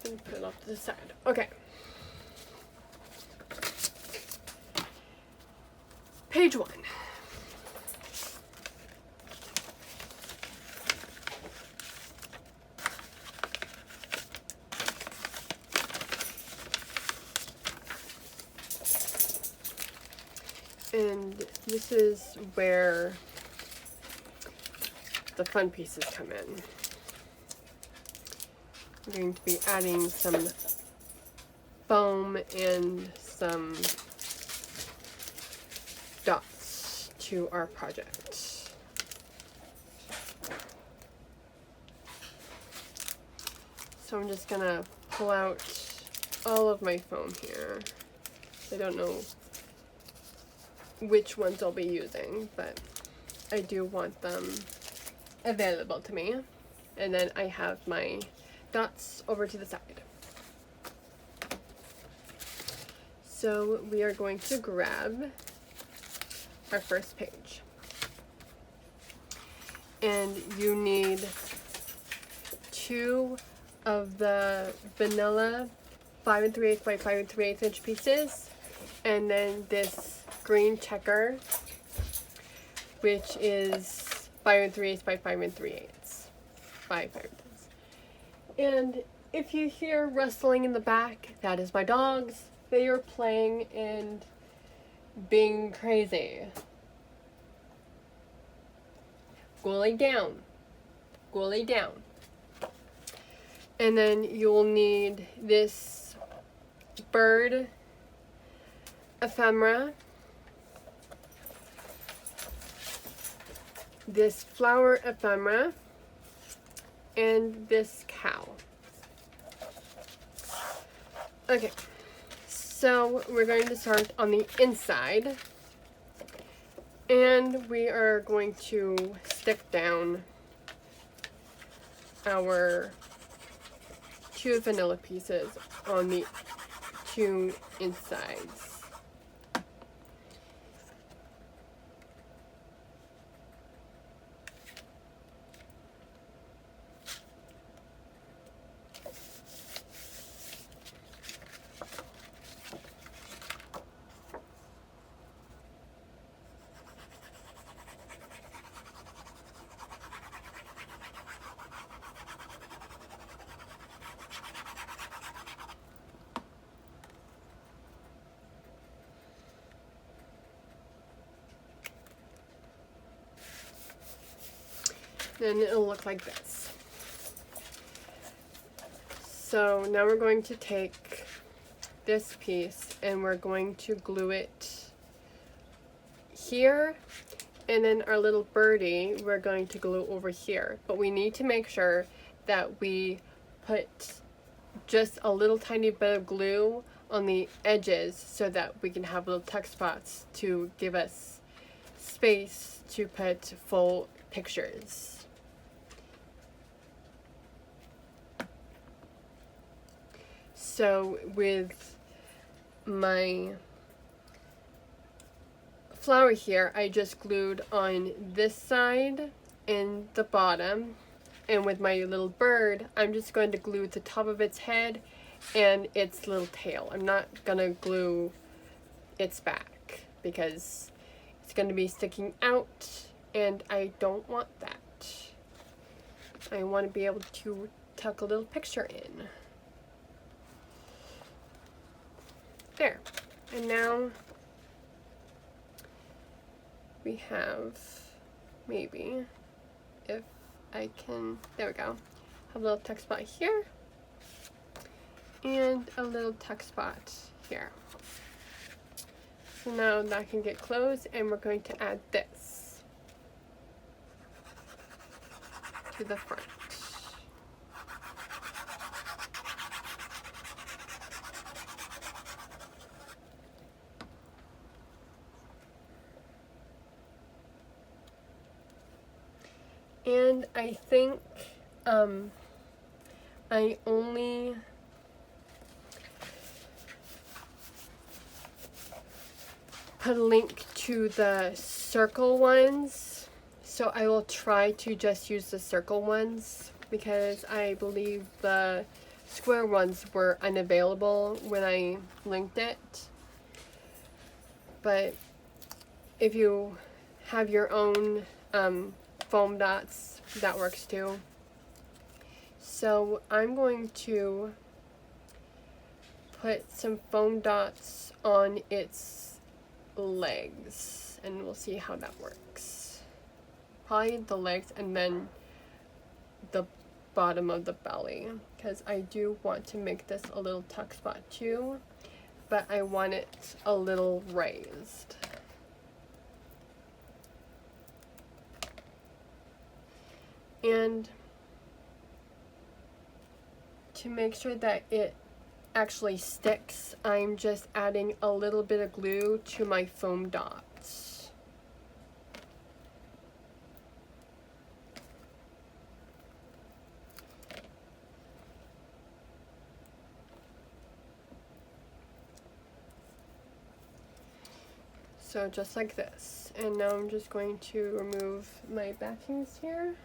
And put it off to the side. Okay. Page 1. And this is where the fun pieces come in. I'm going to be adding some foam and some dots to our project. So I'm just gonna pull out all of my foam here. I don't know which ones I'll be using, but I do want them available to me. And then I have my dots over to the side. So we are going to grab our first page. And you need 2 of the vanilla 5 3/8 by 5 3/8 inch pieces, and then this green checker, which is 5 3/8 by 5 3/8 by 5 3/8. And if you hear rustling in the back, that is my dogs. They are playing and being crazy. Go lay down. Go lay down. And then you'll need this bird ephemera, this flower ephemera, and this cow. Okay, so we're going to start on the inside, and we are going to stick down our 2 vanilla pieces on the 2 insides. Then it'll look like this. So now we're going to take this piece and we're going to glue it here, and then our little birdie we're going to glue over here. But we need to make sure that we put just a little tiny bit of glue on the edges so that we can have little tuck spots to give us space to put full pictures. So with my flower here, I just glued on this side and the bottom, and with my little bird, I'm just going to glue the top of its head and its little tail. I'm not gonna glue its back because it's going to be sticking out, and I don't want that. I want to be able to tuck a little picture in. There. And now we have, maybe, if I can, there we go, have a little tuck spot here and a little tuck spot here. So now that can get closed, and we're going to add this to the front. And I think I only put a link to the circle ones, so I will try to just use the circle ones because I believe the square ones were unavailable when I linked it. But if you have your own foam dots, that works too. So I'm going to put some foam dots on its legs, and we'll see how that works. Probably the legs and then the bottom of the belly, because I do want to make this a little tuck spot too, but I want it a little raised. And to make sure that it actually sticks, I'm just adding a little bit of glue to my foam dots. So just like this. And now I'm just going to remove my backings here.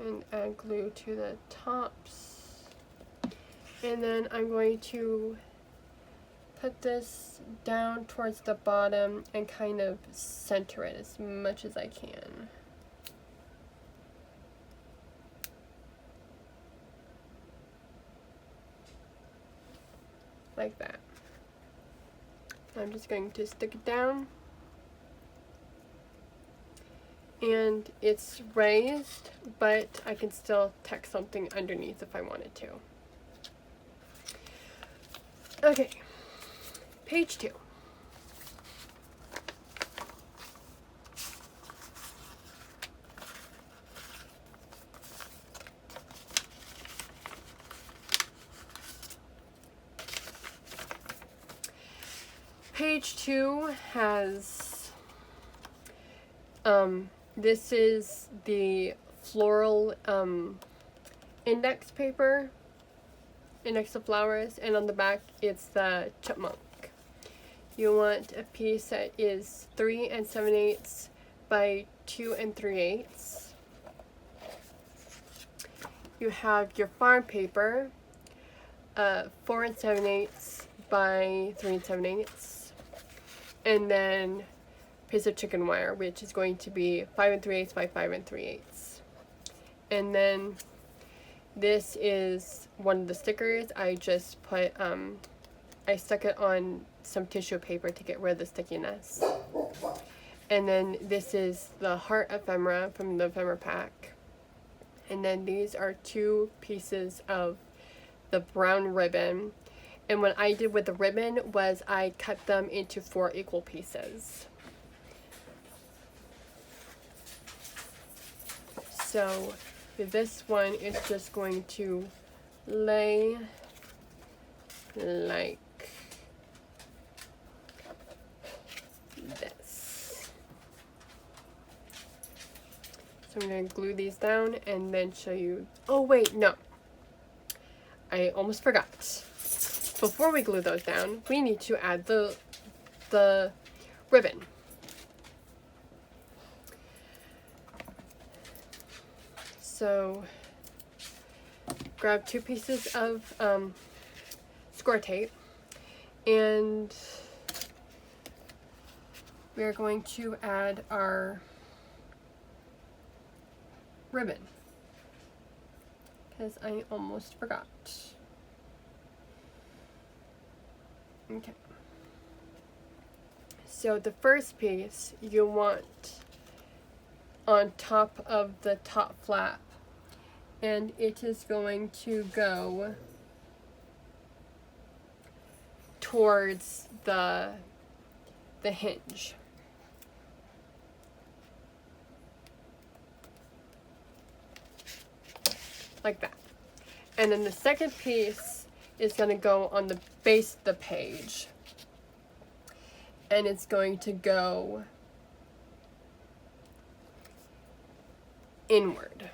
And add glue to the tops. And then I'm going to put this down towards the bottom and kind of center it as much as I can. Like that. I'm just going to stick it down. And it's raised, but I can still tack something underneath if I wanted to. Okay, page 2. Page 2 has this is the floral index paper, index of flowers, and on the back it's the chipmunk. You want a piece that is 3 7/8 by 2 3/8. You have your farm paper, 4 7/8 by 3 7/8, and then piece of chicken wire, which is going to be 5 3/8 by 5 3/8. And then this is one of the stickers. I just put, I stuck it on some tissue paper to get rid of the stickiness. And then this is the heart ephemera from the ephemera pack. And then these are 2 pieces of the brown ribbon. And what I did with the ribbon was I cut them into 4 equal pieces. So this one is just going to lay like this. So I'm going to glue these down and then show you. Oh wait, no. I almost forgot. Before we glue those down, we need to add the ribbon. So grab 2 pieces of score tape, and we are going to add our ribbon, because I almost forgot. Okay. So the first piece you want on top of the top flap, and it is going to go towards the hinge. Like that. And then the second piece is going to go on the base of the page. And it's going to go inward.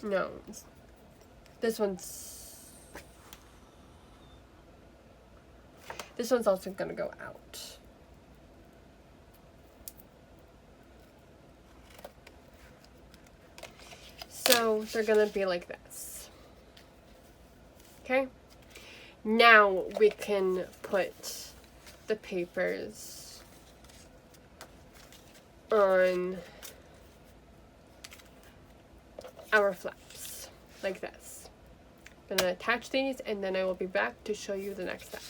No, this one's This one's also going to go out. So they're going to be like this. Okay? Now we can put the papers on our flaps like this. I'm going to attach these and then I will be back to show you the next step.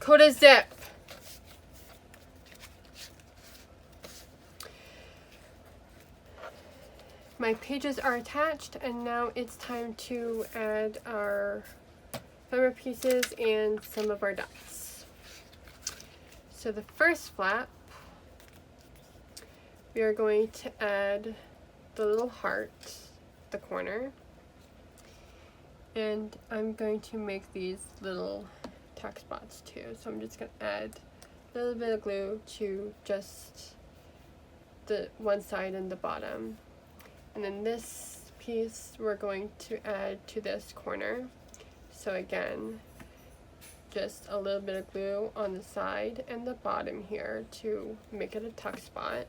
Coda zip. My pages are attached and now it's time to add our fiber pieces and some of our dots. So the first flap, we are going to add the little heart, the corner, and I'm going to make these little tack spots too. So I'm just going to add a little bit of glue to just the one side and the bottom. And then this piece we're going to add to this corner. So again, just a little bit of glue on the side and the bottom here to make it a tuck spot.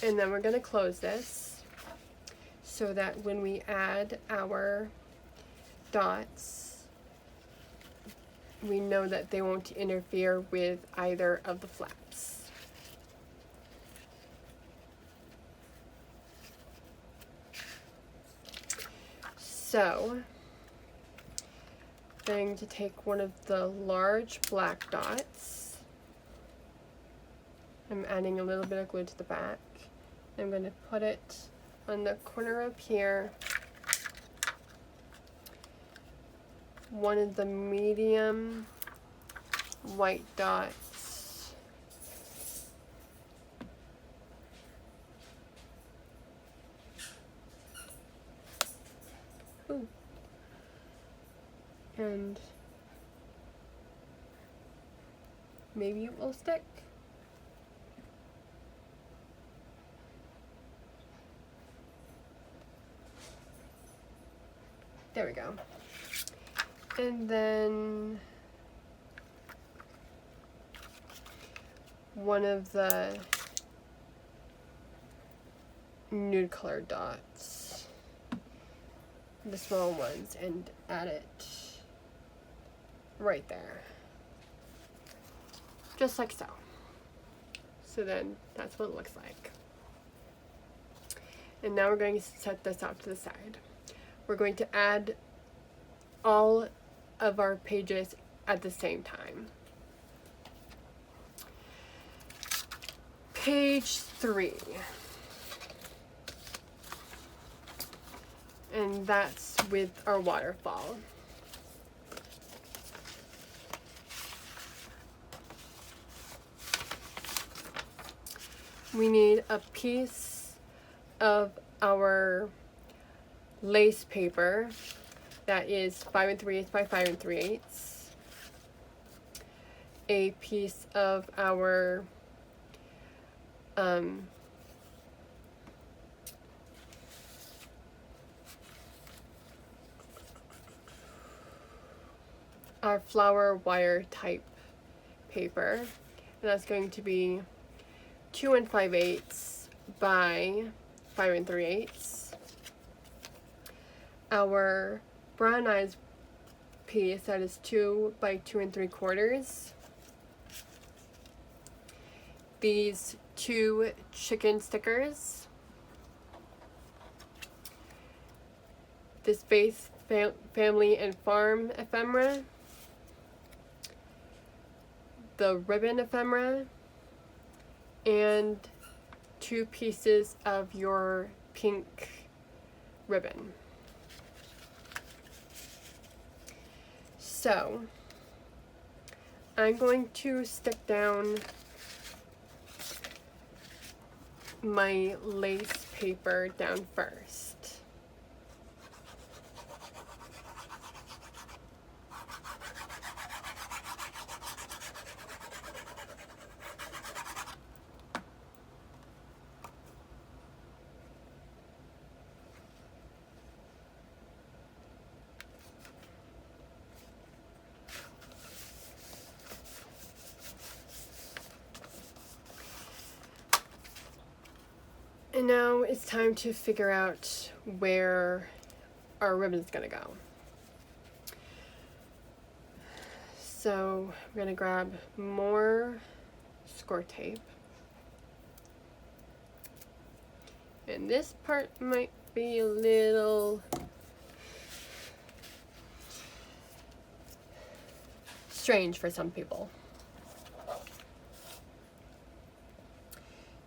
And then we're going to close this so that when we add our dots, we know that they won't interfere with either of the flaps. So, I'm going to take one of the large black dots. I'm adding a little bit of glue to the back. I'm going to put it on the corner up here. One of the medium white dots. Ooh. And maybe it will stick. There we go. And then one of the nude colored dots, the small ones, and add it right there. Just like so. So then that's what it looks like. And now we're going to set this off to the side. We're going to add all of our pages at the same time. Page 3. And that's with our waterfall. We need a piece of our lace paper that is 5 3/8 by 5 3/8. A piece of our flower wire type paper, and that's going to be 2 5/8 by 5 3/8. Our brown eyes piece that is 2 by 2 3/4. These 2 chicken stickers. This base family and farm ephemera. The ribbon ephemera. And 2 pieces of your pink ribbon. So, I'm going to stick down my lace paper down first. And now it's time to figure out where our ribbon is going to go. So I'm going to grab more score tape. And this part might be a little strange for some people.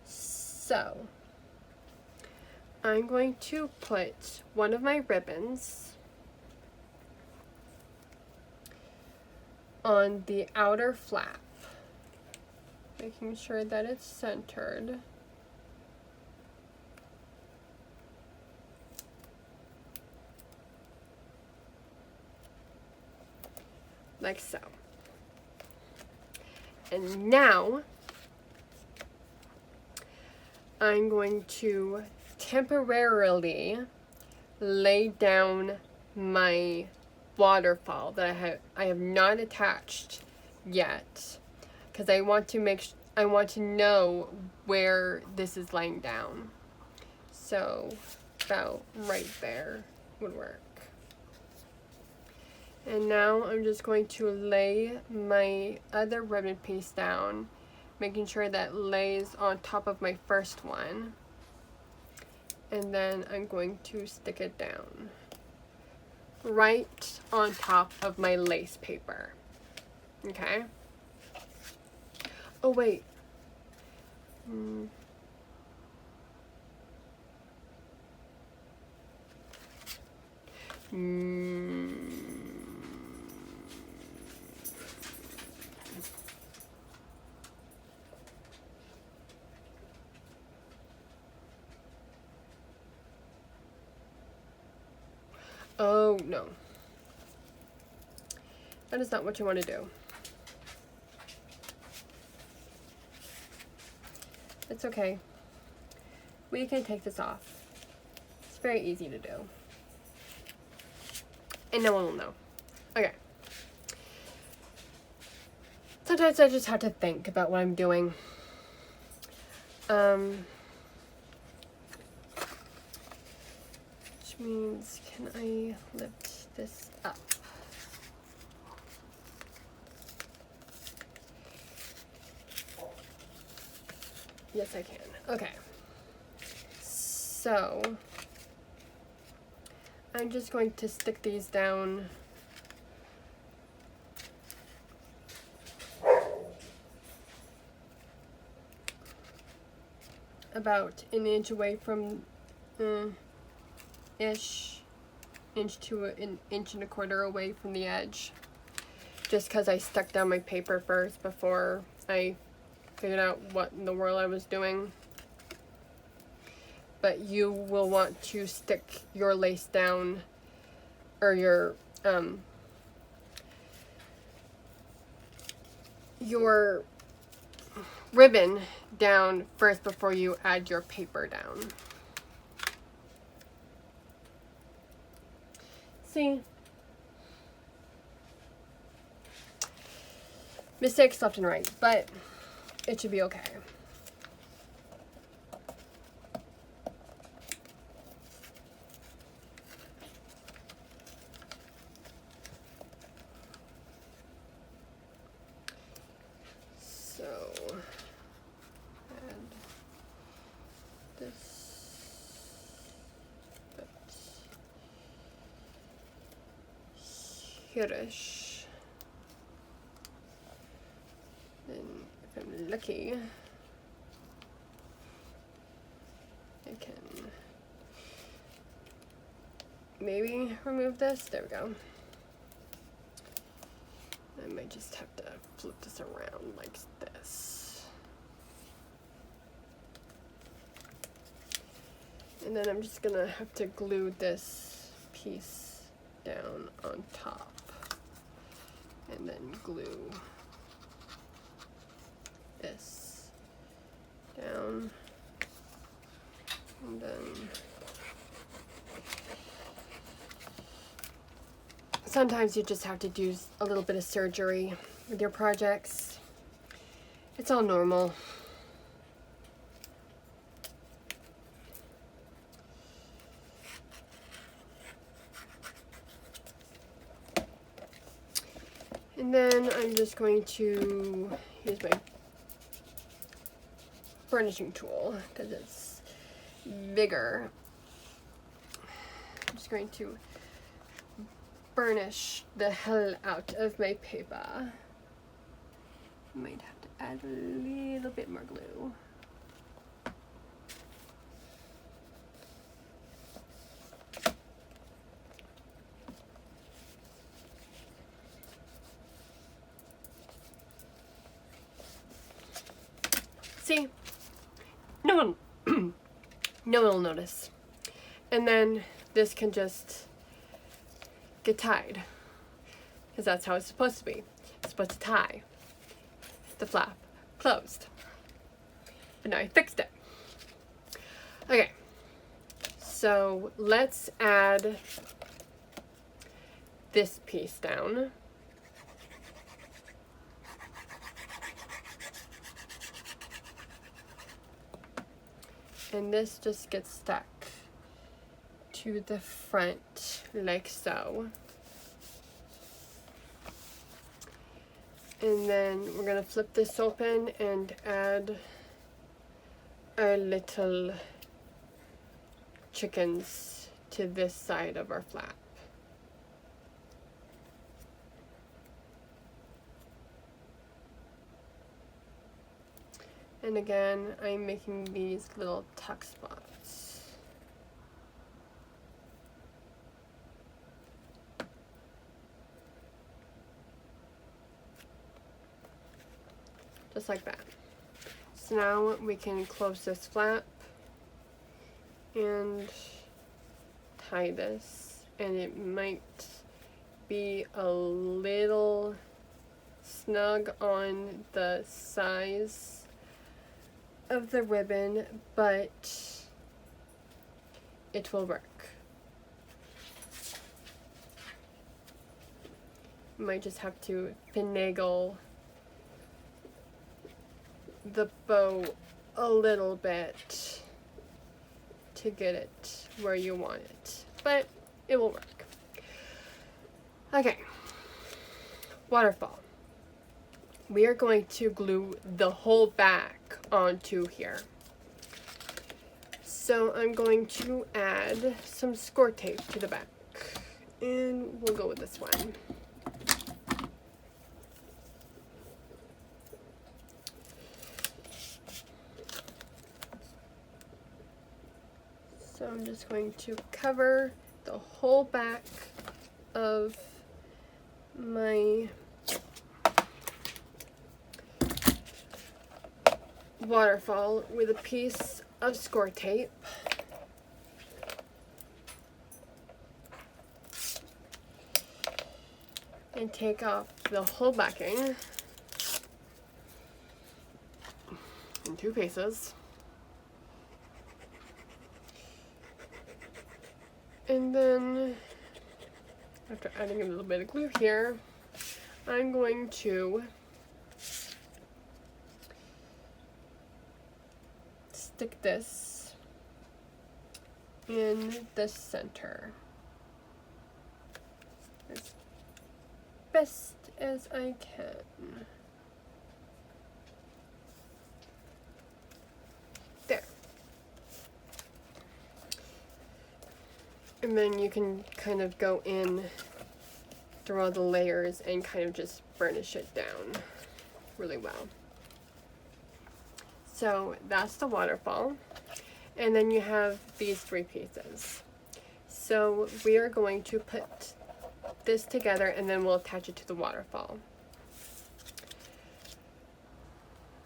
So I'm going to put one of my ribbons on the outer flap, making sure that it's centered. Like so. And now I'm going to temporarily lay down my waterfall that I have not attached yet, because I want to know where this is laying down. So about right there would work. And now I'm just going to lay my other ribbon piece down, making sure that lays on top of my first one. And then I'm going to stick it down right on top of my lace paper. Okay? Oh, wait. Oh, no. That is not what you want to do. It's okay. We can take this off. It's very easy to do. And no one will know. Okay. Sometimes I just have to think about what I'm doing. Which means, can I lift this up? Yes, I can. Okay. So, I'm just going to stick these down about an inch away from inch to an inch and a quarter away from the edge, just because I stuck down my paper first before I figured out what in the world I was doing. but you will want to stick your lace down, or your ribbon down first before you add your paper down. See? Mistakes left and right, but it should be okay. So, add this bit here-ish. And if I'm lucky, I can maybe remove this. There we go. I might just have to flip this around like this. And then I'm just gonna have to glue this piece down on top. And then glue this down, and then sometimes you just have to do a little bit of surgery with your projects. It's all normal. And then I'm just going to use my burnishing tool because it's bigger. I'm just going to burnish the hell out of my paper. Might have to add a little bit more glue. See? No one will notice. And then this can just get tied, because that's how it's supposed to be. It's supposed to tie the flap closed. But now I fixed it. Okay, so let's add this piece down. And this just gets stuck to the front like so. And then we're gonna flip this open and add our little chickens to this side of our flap. And again, I'm making these little tuck spots. Just like that. So now we can close this flap and tie this. And it might be a little snug on the size of the ribbon, but it will work. You might just have to finagle the bow a little bit to get it where you want it, but it will work. Okay, waterfall. We are going to glue the whole back onto here. So I'm going to add some score tape to the back, and we'll go with this one. So I'm just going to cover the whole back of my waterfall with a piece of score tape. and take off the whole backing in 2 pieces. And then, after adding a little bit of glue here, I'm going to stick this in the center as best as I can. There. And then you can kind of go in through all the layers and kind of just burnish it down really well. So that's the waterfall. And then you have these 3 pieces. So we are going to put this together and then we'll attach it to the waterfall.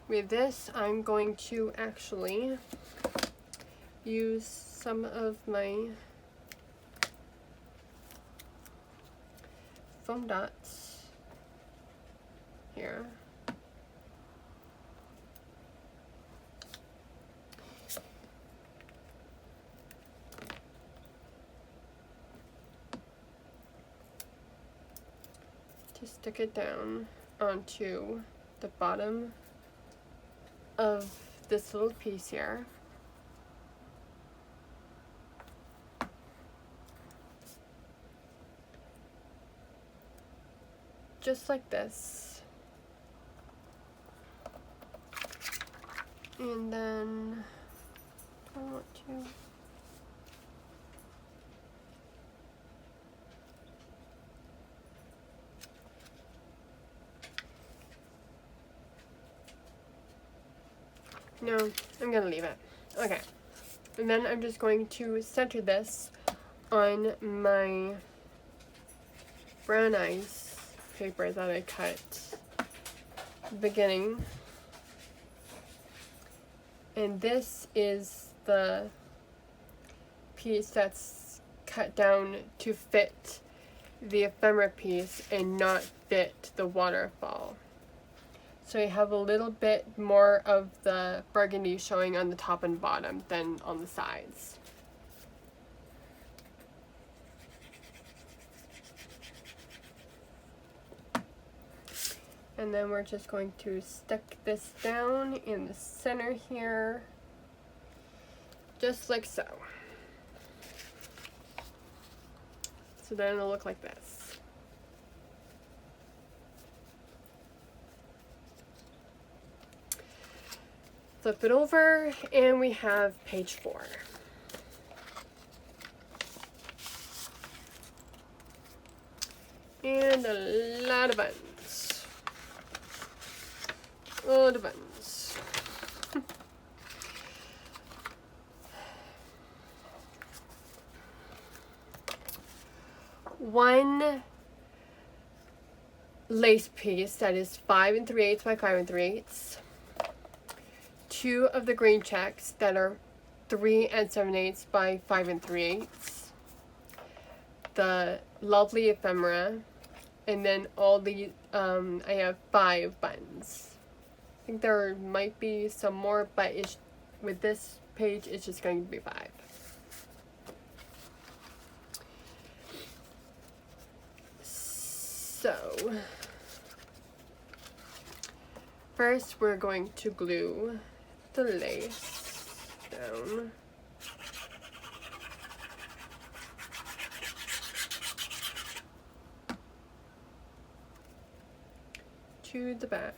With this, I'm going to actually use some of my foam dots here. To stick it down onto the bottom of this little piece here. Just like this. And then I want to no, I'm gonna leave it. Okay. And then I'm just going to center this on my brown ice paper that I cut at the beginning. And this is the piece that's cut down to fit the ephemera piece and not fit the waterfall. So you have a little bit more of the burgundy showing on the top and bottom than on the sides. And then we're just going to stick this down in the center here, just like so. So then it'll look like this. Flip it over and we have page 4. And a lot of buttons. Oh, the buttons. One lace piece that is 5 3/8 by 5 3/8. 2 of the green checks that are 3 7/8 by 5 3/8. The lovely ephemera, and then all the I have 5 buttons. I think there might be some more, but it's, with this page, it's just going to be 5. So, first we're going to glue the lace down. To the back.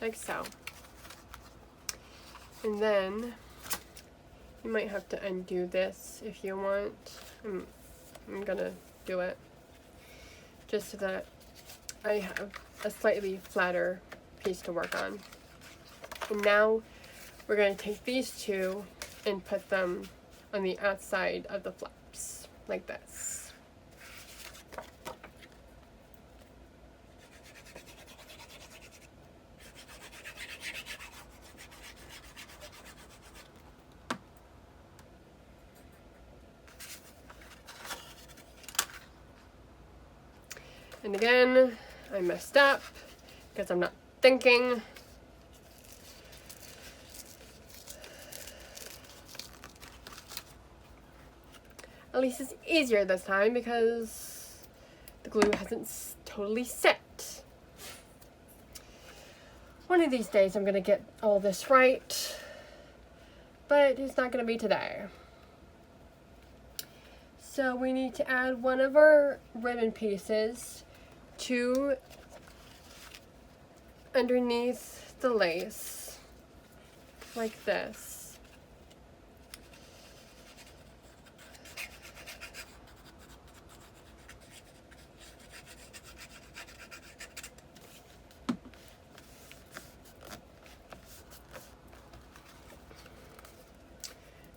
Like so. And then you might have to undo this if you want. I'm gonna do it just so that I have a slightly flatter piece to work on. And now we're going to take these 2 and put them on the outside of the flaps like this. And again, I messed up because I'm not thinking. At least it's easier this time because the glue hasn't totally set. One of these days I'm going to get all this right, but it's not going to be today. So we need to add one of our ribbon pieces to underneath the lace, like this.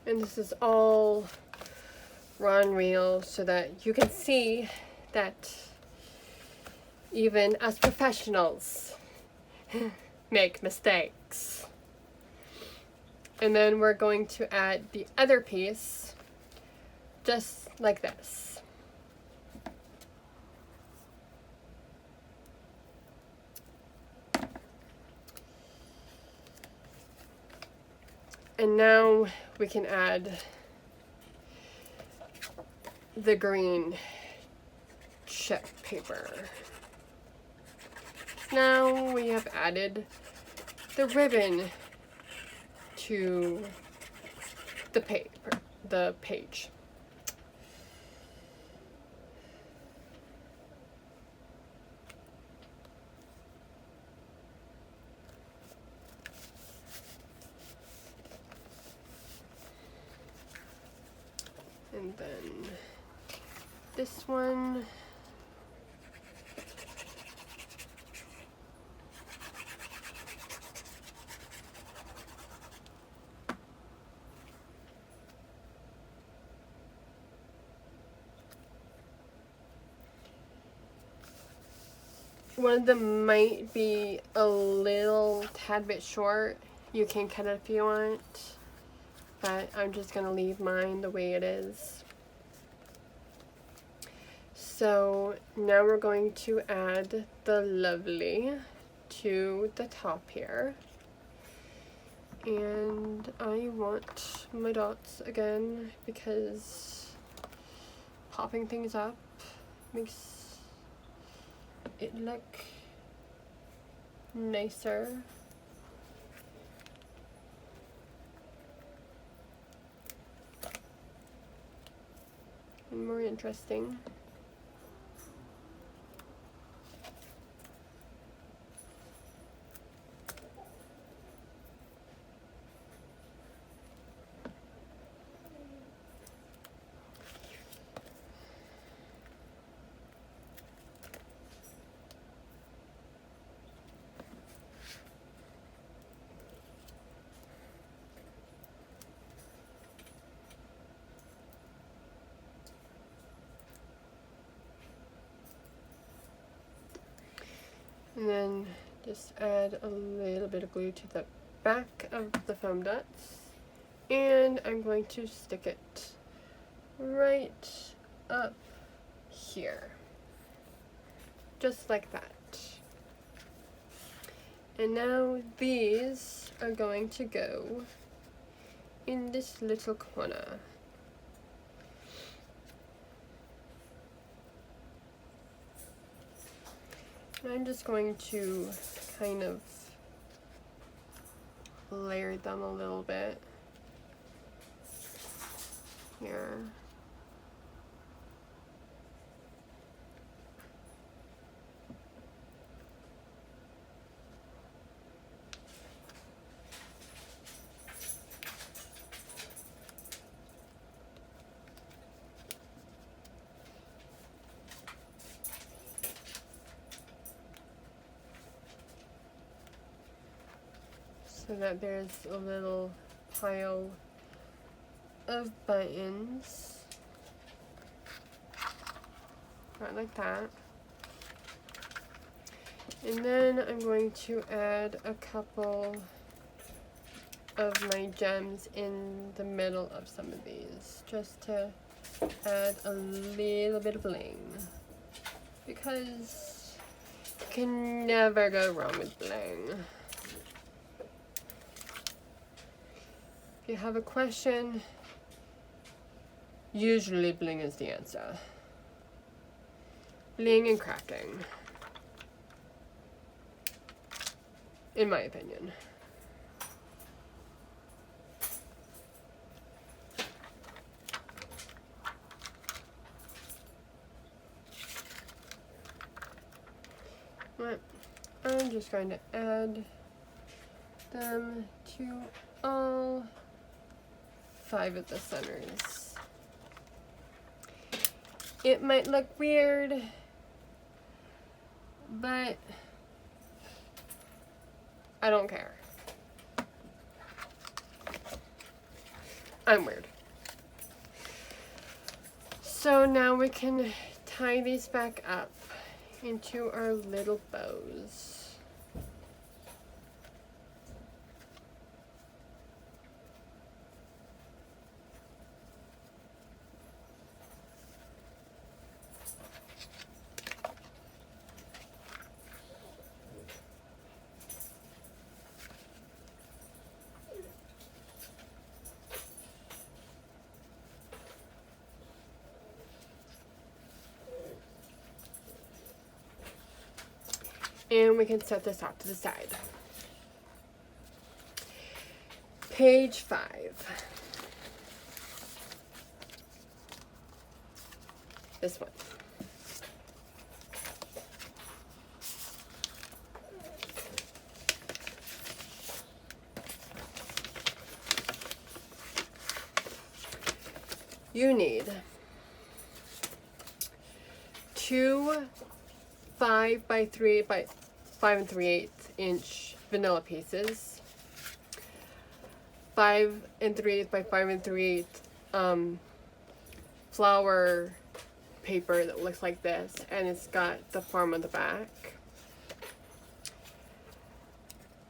And this is all raw and real so that you can see that even as professionals make mistakes. And then we're going to add the other piece just like this. And now we can add the green chip paper. Now we have added the ribbon to the page. And then this one. One of them might be a little tad bit short. You can cut it if you want, but I'm just gonna leave mine the way it is. So now we're going to add the lovely to the top here. And I want my dots again because popping things up makes it look nicer. And more interesting. And then just add a little bit of glue to the back of the foam dots. And I'm going to stick it right up here. Just like that. And now these are going to go in this little corner. I'm just going to kind of layer them a little bit here. So that there's a little pile of buttons, right like that. And then I'm going to add a couple of my gems in the middle of some of these, just to add a little bit of bling. because you can never go wrong with bling. If you have a question, usually bling is the answer. Bling and cracking, in my opinion. Right. I'm just going to add them to all 5 of the centers. It might look weird, but I don't care. I'm weird. So now we can tie these back up into our little bows. And we can set this off to the side. Page 5. This one. You need 2 5 by 3 by 5 3/8 inch vanilla pieces, 5 3/8 by 5 3/8 flower paper that looks like this, and it's got the farm on the back,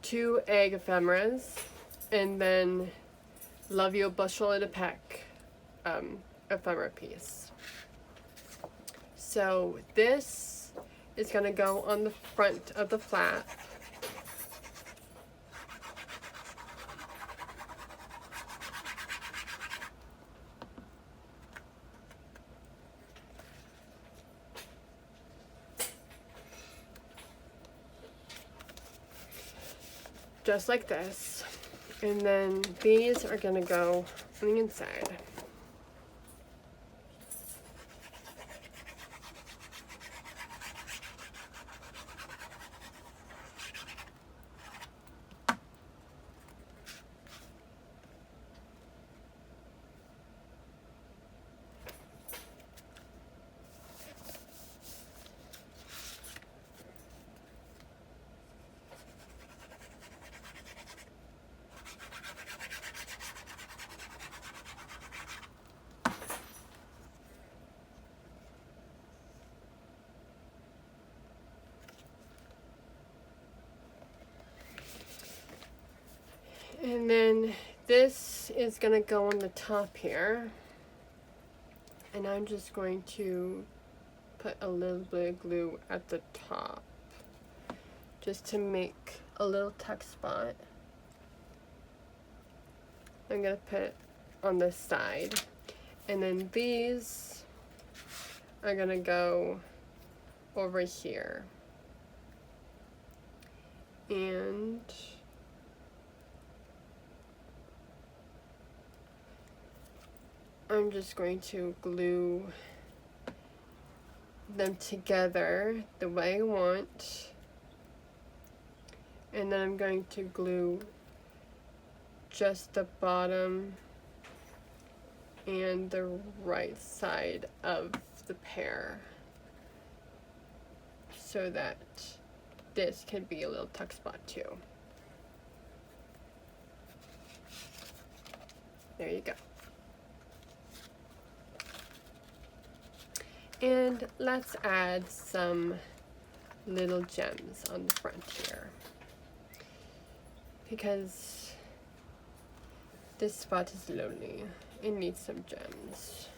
2 egg ephemeras, and then Love You a Bushel and a Peck ephemera piece. So this is going to go on the front of the flap. Just like this. And then these are going to go on the inside. And then this is going to go on the top here. And I'm just going to put a little bit of glue at the top, just to make a little tuck spot. I'm going to put it on this side. And then these are going to go over here. And I'm just going to glue them together the way I want. And then I'm going to glue just the bottom and the right side of the pear, so that this can be a little tuck spot too. There you go. And let's add some little gems on the front here, because this spot is lonely. It needs some gems.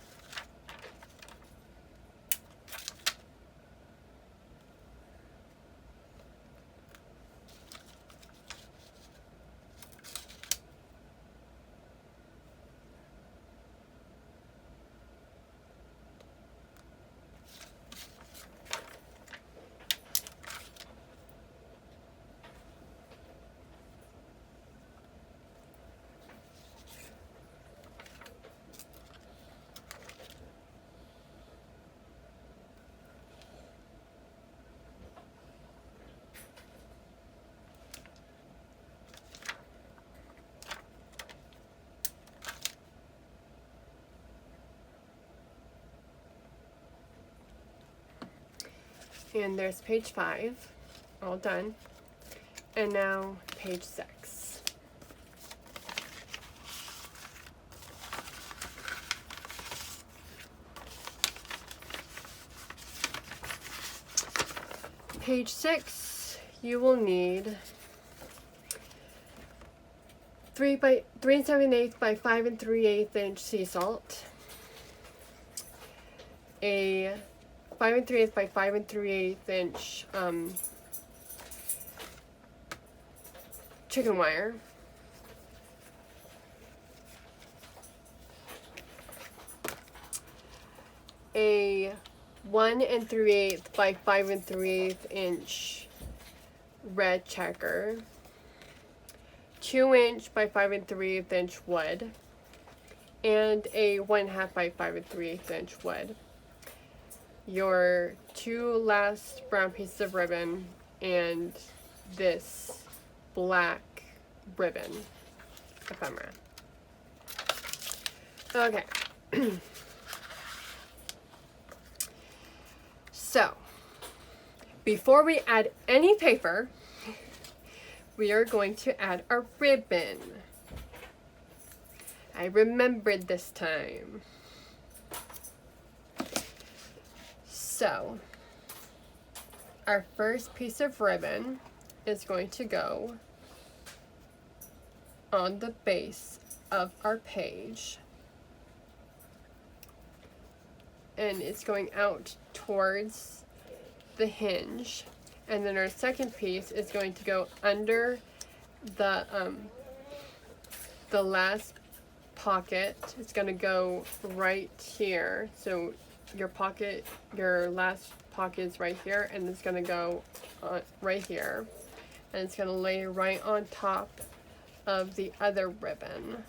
And there's page 5, all done. And now page 6. Page 6, you will need 3 7/8 by 5 3/8 inch sea salt, a 5 3/8 by 5 3/8 inch chicken wire, a 1 3/8 by 5 3/8 inch red checker, 2 inch by 5 3/8 inch wood, and a 1/2 by 5 3/8 inch wood. Your 2 last brown pieces of ribbon and this black ribbon ephemera. Okay. So, before we add any paper, we are going to add our ribbon. I remembered this time. So, our first piece of ribbon is going to go on the base of our page. And it's going out towards the hinge. And then our second piece is going to go under the last pocket. It's going to go right here. So your last pocket is right here, and it's going to go right here. And it's going to lay right on top of the other ribbon.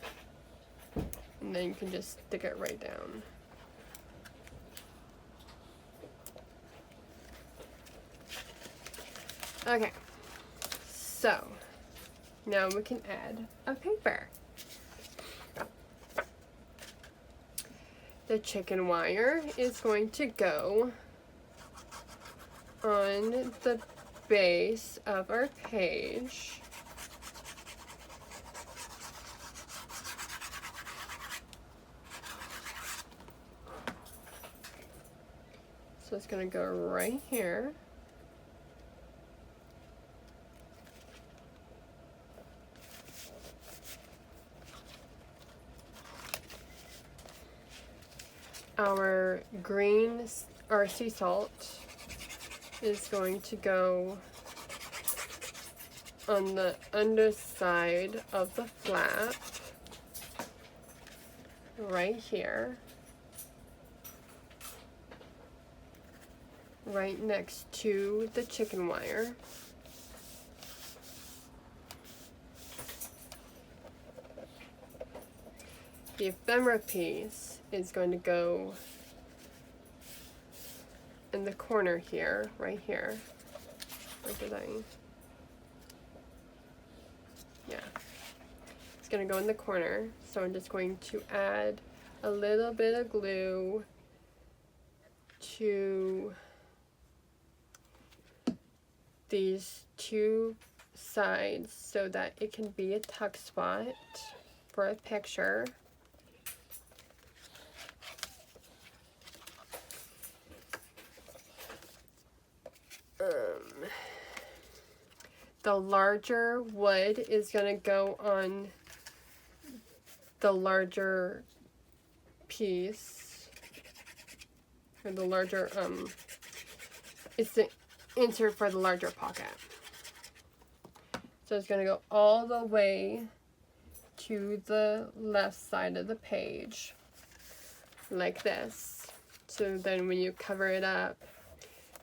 And then you can just stick it right down. Okay, so now we can add a paper. The chicken wire is going to go on the base of our page. So it's going to go right here. Our green, our sea salt, is going to go on the underside of the flap, right here, right next to the chicken wire. The ephemera piece is going to go in the corner here, right here. Where did I? Yeah. It's going to go in the corner. So I'm just going to add a little bit of glue to these 2 sides so that it can be a tuck spot for a picture. The larger wood is going to go on the larger piece, or the larger, it's the insert for the larger pocket. So it's going to go all the way to the left side of the page, like this. So then when you cover it up,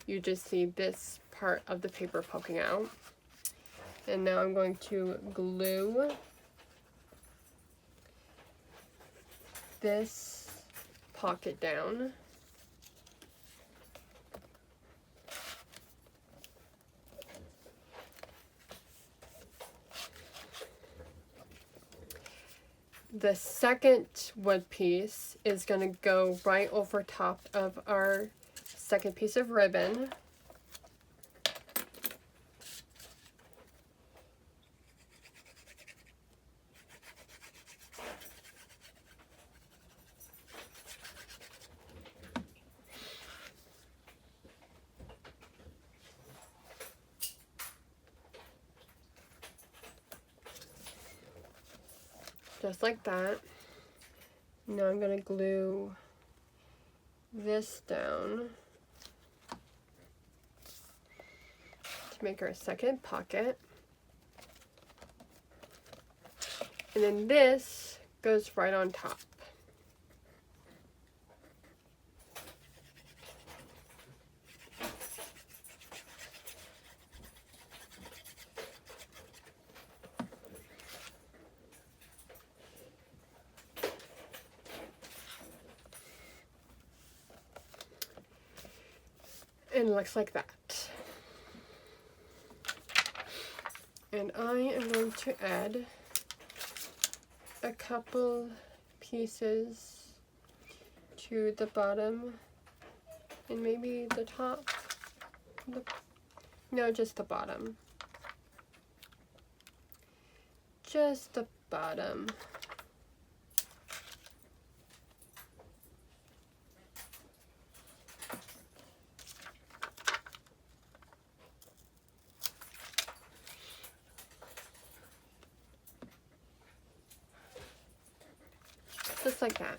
you just see this part of the paper poking out. And now I'm going to glue this pocket down. The second wood piece is going to go right over top of our second piece of ribbon. just like that. Now I'm going to glue this down to make our second pocket. And then this goes right on top. And it looks like that. And I am going to add a couple pieces to the bottom and maybe the top. No, just the bottom. Just the bottom. Just like that.